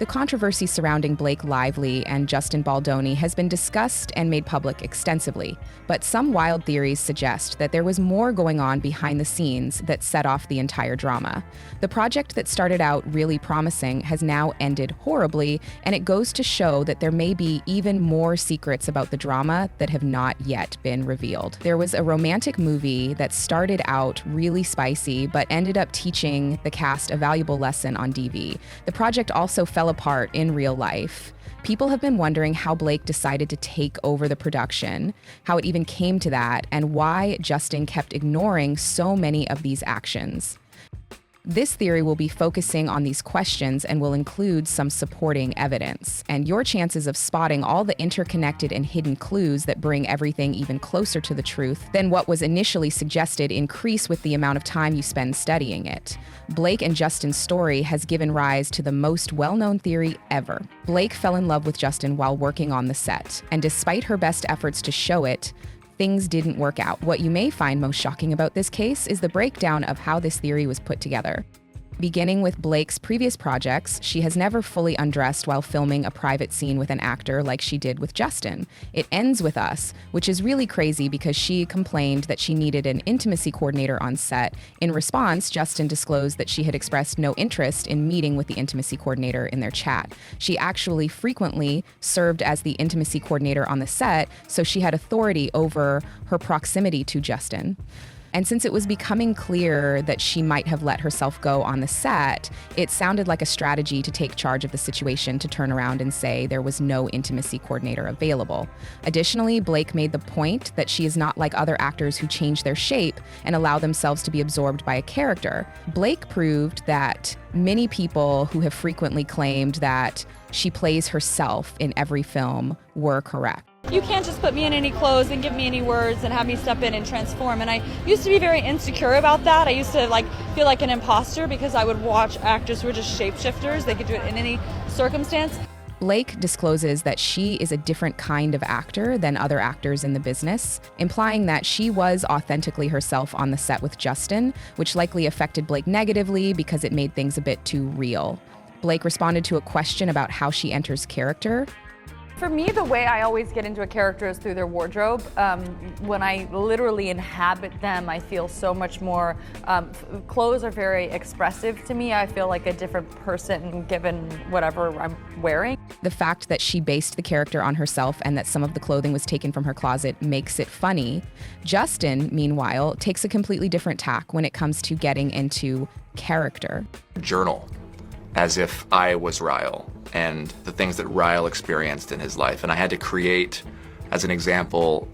The controversy surrounding Blake Lively and Justin Baldoni has been discussed and made public extensively, but some wild theories suggest that there was more going on behind the scenes that set off the entire drama. The project that started out really promising has now ended horribly, and it goes to show that there may be even more secrets about the drama that have not yet been revealed. There was a romantic movie that started out really spicy, but ended up teaching the cast a valuable lesson on DV. The project also fell apart in real life. People have been wondering how Blake decided to take over the production, how it even came to that, and why Justin kept ignoring so many of these actions. This theory will be focusing on these questions and will include some supporting evidence. And your chances of spotting all the interconnected and hidden clues that bring everything even closer to the truth than what was initially suggested increase with the amount of time you spend studying it. Blake and Justin's story has given rise to the most well-known theory ever. Blake fell in love with Justin while working on the set, and despite her best efforts to show it, things didn't work out. What you may find most shocking about this case is the breakdown of how this theory was put together. Beginning with Blake's previous projects, she has never fully undressed while filming a private scene with an actor like she did with Justin. It ends with Us, which is really crazy because she complained that she needed an intimacy coordinator on set. In response, Justin disclosed that she had expressed no interest in meeting with the intimacy coordinator in their chat. She actually frequently served as the intimacy coordinator on the set, so she had authority over her proximity to Justin. And since it was becoming clear that she might have let herself go on the set, it sounded like a strategy to take charge of the situation to turn around and say there was no intimacy coordinator available. Additionally, Blake made the point that she is not like other actors who change their shape and allow themselves to be absorbed by a character. Blake proved that many people who have frequently claimed that she plays herself in every film were correct. You can't just put me in any clothes and give me any words and have me step in and transform. And I used to be very insecure about that. I used to feel like an imposter because I would watch actors who were just shapeshifters. They could do it in any circumstance. Blake discloses that she is a different kind of actor than other actors in the business, implying that she was authentically herself on the set with Justin, which likely affected Blake negatively because it made things a bit too real. Blake responded to a question about how she enters character. For me, the way I always get into a character is through their wardrobe. When I literally inhabit them, I feel so much more. Clothes are very expressive to me. I feel like a different person given whatever I'm wearing. The fact that she based the character on herself and that some of the clothing was taken from her closet makes it funny. Justin, meanwhile, takes a completely different tack when it comes to getting into character. Journal as if I was Ryle and the things that Ryle experienced in his life. And I had to create, as an example,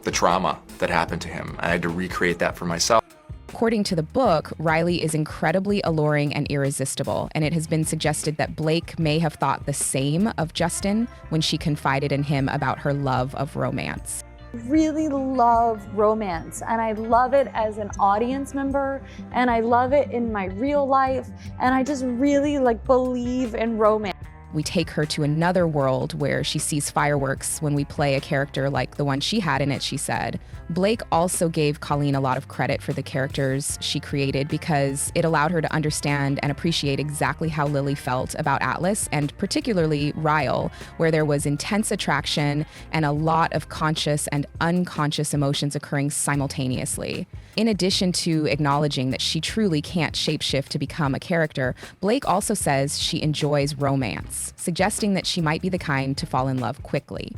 the trauma that happened to him. I had to recreate that for myself. According to the book, Riley is incredibly alluring and irresistible, and it has been suggested that Blake may have thought the same of Justin when she confided in him about her love of romance. Really love romance, and I love it as an audience member, and I love it in my real life, and I just really believe in romance. We take her to another world where she sees fireworks when we play a character like the one she had in it, she said. Blake also gave Colleen a lot of credit for the characters she created because it allowed her to understand and appreciate exactly how Lily felt about Atlas, and particularly Ryle, where there was intense attraction and a lot of conscious and unconscious emotions occurring simultaneously. In addition to acknowledging that she truly can't shapeshift to become a character, Blake also says she enjoys romance, suggesting that she might be the kind to fall in love quickly.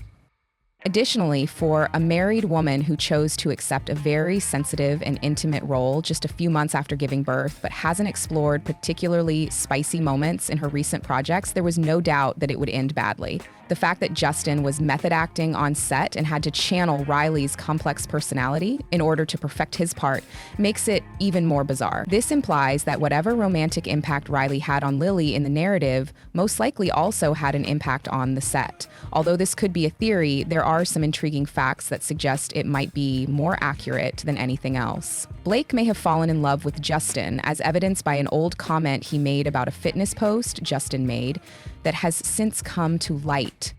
Additionally, for a married woman who chose to accept a very sensitive and intimate role just a few months after giving birth, but hasn't explored particularly spicy moments in her recent projects, there was no doubt that it would end badly. The fact that Justin was method acting on set and had to channel Riley's complex personality in order to perfect his part makes it even more bizarre. This implies that whatever romantic impact Riley had on Lily in the narrative most likely also had an impact on the set. Although this could be a theory, there are some intriguing facts that suggest it might be more accurate than anything else. Blake may have fallen in love with Justin, as evidenced by an old comment he made about a fitness post Justin made that has since come to light.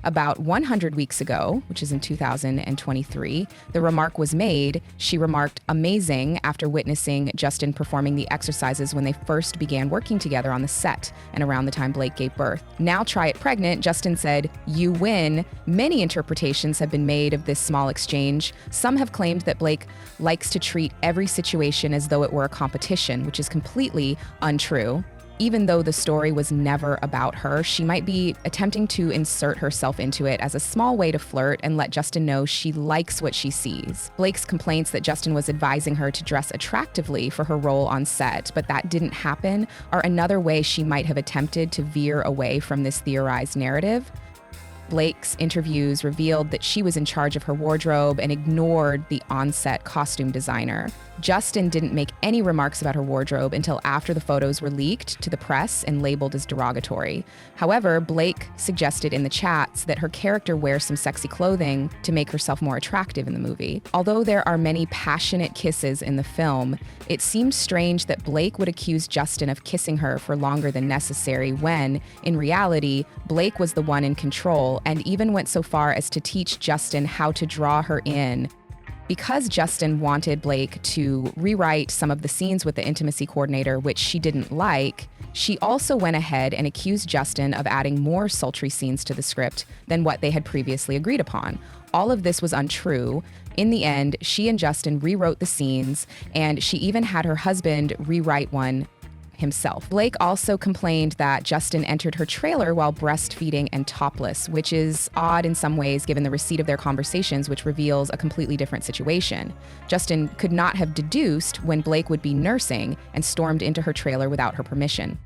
About 100 weeks ago, which is in 2023, the remark was made. She remarked, "Amazing," after witnessing Justin performing the exercises when they first began working together on the set and around the time Blake gave birth. "Now try it pregnant," Justin said, "You win." Many interpretations have been made of this small exchange. Some have claimed that Blake likes to treat every situation as though it were a competition, which is completely untrue. Even though the story was never about her, she might be attempting to insert herself into it as a small way to flirt and let Justin know she likes what she sees. Blake's complaints that Justin was advising her to dress attractively for her role on set, but that didn't happen, are another way she might have attempted to veer away from this theorized narrative. Blake's interviews revealed that she was in charge of her wardrobe and ignored the on-set costume designer. Justin didn't make any remarks about her wardrobe until after the photos were leaked to the press and labeled as derogatory. However, Blake suggested in the chats that her character wears some sexy clothing to make herself more attractive in the movie. Although there are many passionate kisses in the film, it seemed strange that Blake would accuse Justin of kissing her for longer than necessary when, in reality, Blake was the one in control and even went so far as to teach Justin how to draw her in. Because Justin wanted Blake to rewrite some of the scenes with the intimacy coordinator, which she didn't like, she also went ahead and accused Justin of adding more sultry scenes to the script than what they had previously agreed upon. All of this was untrue. In the end, she and Justin rewrote the scenes, and she even had her husband rewrite one himself. Blake also complained that Justin entered her trailer while breastfeeding and topless, which is odd in some ways given the receipt of their conversations, which reveals a completely different situation. Justin could not have deduced when Blake would be nursing and stormed into her trailer without her permission.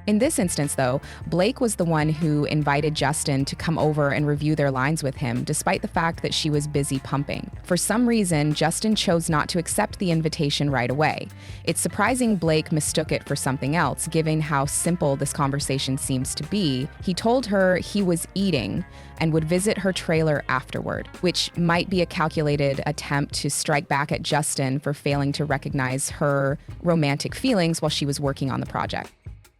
In this instance, though, Blake was the one who invited Justin to come over and review their lines with him, despite the fact that she was busy pumping. For some reason, Justin chose not to accept the invitation right away. It's surprising Blake mistook it for something else, given how simple this conversation seems to be. He told her he was eating and would visit her trailer afterward, which might be a calculated attempt to strike back at Justin for failing to recognize her romantic feelings while she was working on the project.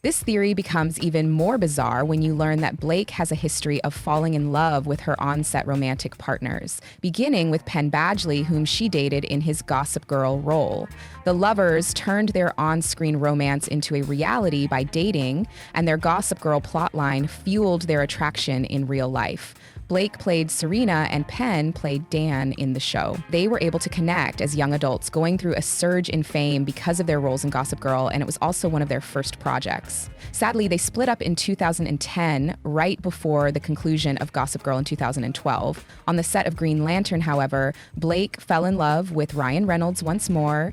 This theory becomes even more bizarre when you learn that Blake has a history of falling in love with her on-set romantic partners, beginning with Penn Badgley, whom she dated in his Gossip Girl role. The lovers turned their on-screen romance into a reality by dating, and their Gossip Girl plotline fueled their attraction in real life. Blake played Serena and Penn played Dan in the show. They were able to connect as young adults, going through a surge in fame because of their roles in Gossip Girl, and it was also one of their first projects. Sadly, they split up in 2010, right before the conclusion of Gossip Girl in 2012. On the set of Green Lantern, however, Blake fell in love with Ryan Reynolds once more.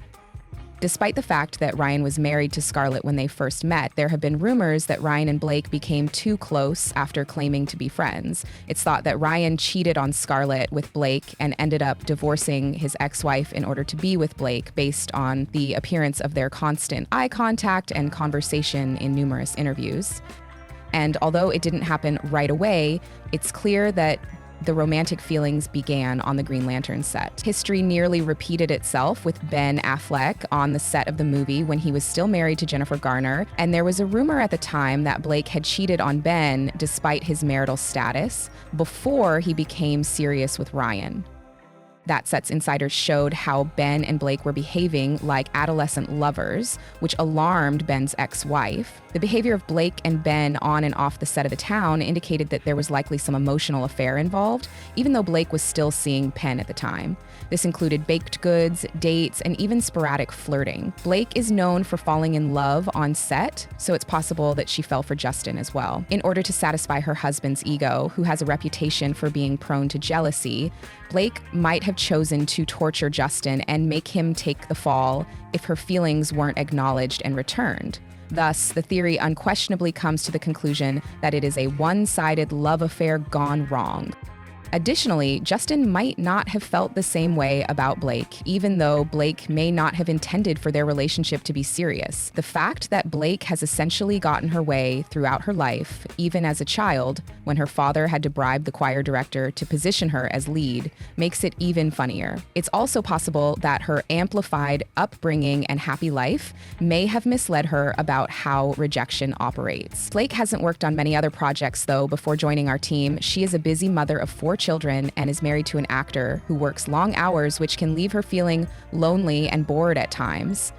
Despite the fact that Ryan was married to Scarlett when they first met, there have been rumors that Ryan and Blake became too close after claiming to be friends. It's thought that Ryan cheated on Scarlett with Blake and ended up divorcing his ex-wife in order to be with Blake based on the appearance of their constant eye contact and conversation in numerous interviews. And although it didn't happen right away, it's clear that the romantic feelings began on the Green Lantern set. History nearly repeated itself with Ben Affleck on the set of the movie when he was still married to Jennifer Garner, and there was a rumor at the time that Blake had cheated on Ben despite his marital status before he became serious with Ryan. That Set's insiders showed how Ben and Blake were behaving like adolescent lovers, which alarmed Ben's ex-wife. The behavior of Blake and Ben on and off the set of The Town indicated that there was likely some emotional affair involved, even though Blake was still seeing Penn at the time. This included baked goods, dates, and even sporadic flirting. Blake is known for falling in love on set, so it's possible that she fell for Justin as well. In order to satisfy her husband's ego, who has a reputation for being prone to jealousy, Blake might have chosen to torture Justin and make him take the fall if her feelings weren't acknowledged and returned. Thus, the theory unquestionably comes to the conclusion that it is a one-sided love affair gone wrong. Additionally, Justin might not have felt the same way about Blake, even though Blake may not have intended for their relationship to be serious. The fact that Blake has essentially gotten her way throughout her life, even as a child, when her father had to bribe the choir director to position her as lead, makes it even funnier. It's also possible that her amplified upbringing and happy life may have misled her about how rejection operates. Blake hasn't worked on many other projects, though, before joining our team. She is a busy mother of 4 children and is married to an actor who works long hours, which can leave her feeling lonely and bored at times.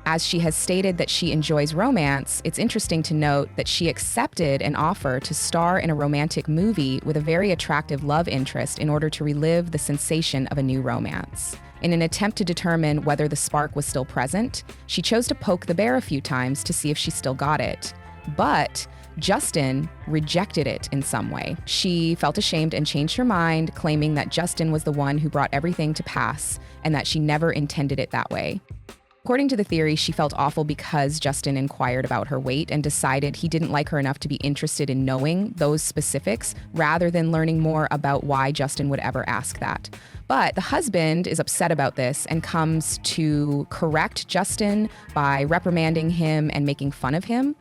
As she has stated that she enjoys romance, it's interesting to note that she accepted an offer to star in a romantic movie with a very attractive love interest in order to relive the sensation of a new romance. In an attempt to determine whether the spark was still present, she chose to poke the bear a few times to see if she still got it. But Justin rejected it in some way. She felt ashamed and changed her mind, claiming that Justin was the one who brought everything to pass and that she never intended it that way. According to the theory, she felt awful because Justin inquired about her weight and decided he didn't like her enough to be interested in knowing those specifics rather than learning more about why Justin would ever ask that. But the husband is upset about this and comes to correct Justin by reprimanding him and making fun of him.